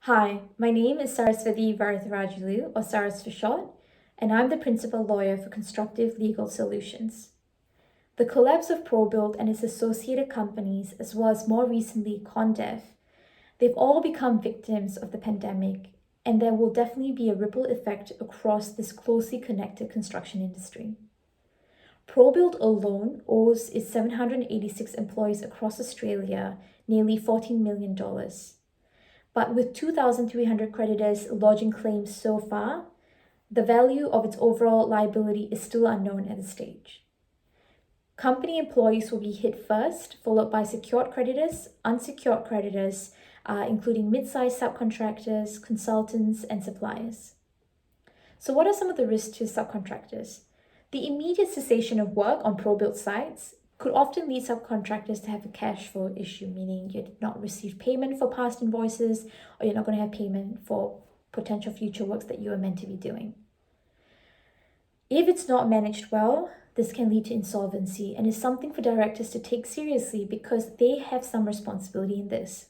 Hi, my name is Saras Varatharajullu, or Saras for short, and I'm the principal lawyer for Constructive Legal Solutions. The collapse of Probuild and its associated companies, as well as more recently Contractors, they've all become victims of the pandemic, and there will definitely be a ripple effect across this closely connected construction industry. Probuild alone owes its 786 employees across Australia nearly $14 million. But with 2,300 creditors lodging claims so far, the value of its overall liability is still unknown at this stage. Company employees will be hit first, followed by secured creditors, unsecured creditors, including mid-sized subcontractors, consultants, and suppliers. So what are some of the risks to subcontractors? The immediate cessation of work on Probuild sites could often lead subcontractors to have a cash flow issue, meaning you did not receive payment for past invoices, or you're not going to have payment for potential future works that you are meant to be doing. If it's not managed well, this can lead to insolvency and is something for directors to take seriously because they have some responsibility in this.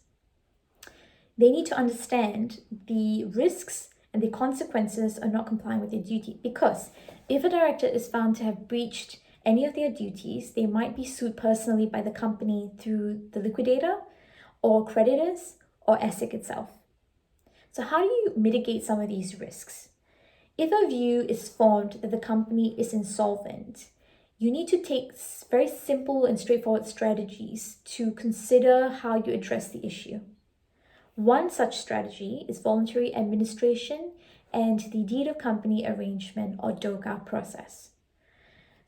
They need to understand the risks and the consequences of not complying with their duty, because if a director is found to have breached any of their duties, they might be sued personally by the company through the liquidator or creditors or ASIC itself. So how do you mitigate some of these risks? If a view is formed that the company is insolvent, you need to take very simple and straightforward strategies to consider how you address the issue. One such strategy is voluntary administration and the deed of company arrangement or DOCA process.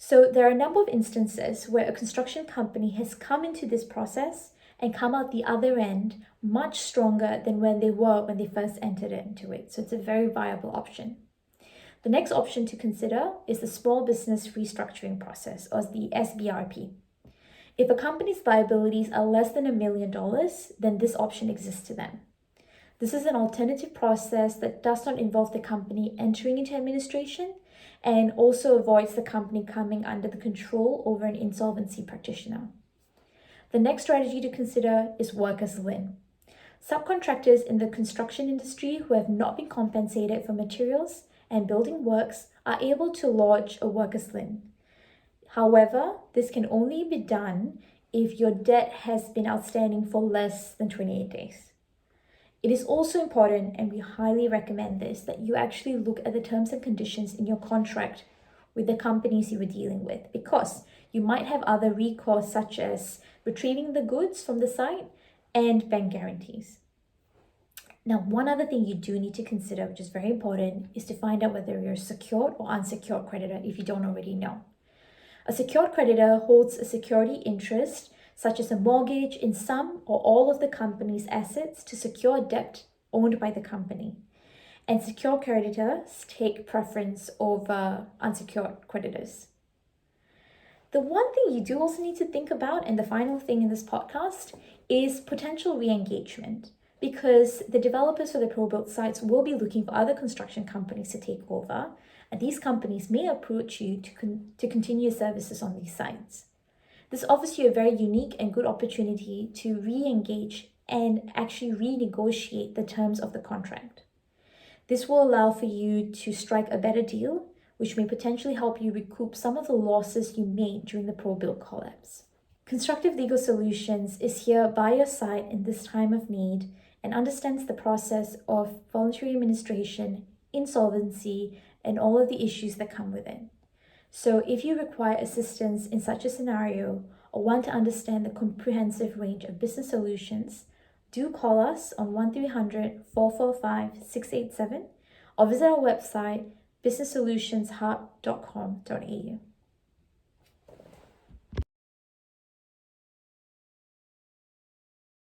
So there are a number of instances where a construction company has come into this process and come out the other end much stronger than when they were when they first entered into it. So it's a very viable option. The next option to consider is the small business restructuring process, or the SBRP. If a company's liabilities are less than $1 million, then this option exists to them. This is an alternative process that does not involve the company entering into administration and also avoids the company coming under the control over an insolvency practitioner. The next strategy to consider is workers' lien. Subcontractors in the construction industry who have not been compensated for materials and building works are able to lodge a workers' lien. However, this can only be done if your debt has been outstanding for less than 28 days. It is also important, and we highly recommend this, that you actually look at the terms and conditions in your contract with the companies you are dealing with, because you might have other recourse such as retrieving the goods from the site and bank guarantees. Now, one other thing you do need to consider, which is very important, is to find out whether you're a secured or unsecured creditor if you don't already know. A secured creditor holds a security interest, such as a mortgage in some or all of the company's assets to secure debt owned by the company. And secured creditors take preference over unsecured creditors. The one thing you do also need to think about, and the final thing in this podcast, is potential re-engagement, because the developers for the Probuild sites will be looking for other construction companies to take over, and these companies may approach you to continue services on these sites. This offers you a very unique and good opportunity to re-engage and actually renegotiate the terms of the contract. This will allow for you to strike a better deal, which may potentially help you recoup some of the losses you made during the Probuild collapse. Constructive Legal Solutions is here by your side in this time of need and understands the process of voluntary administration, insolvency, and all of the issues that come with it. So if you require assistance in such a scenario or want to understand the comprehensive range of business solutions, do call us on 1300-445-687 or visit our website businesssolutionshub.com.au.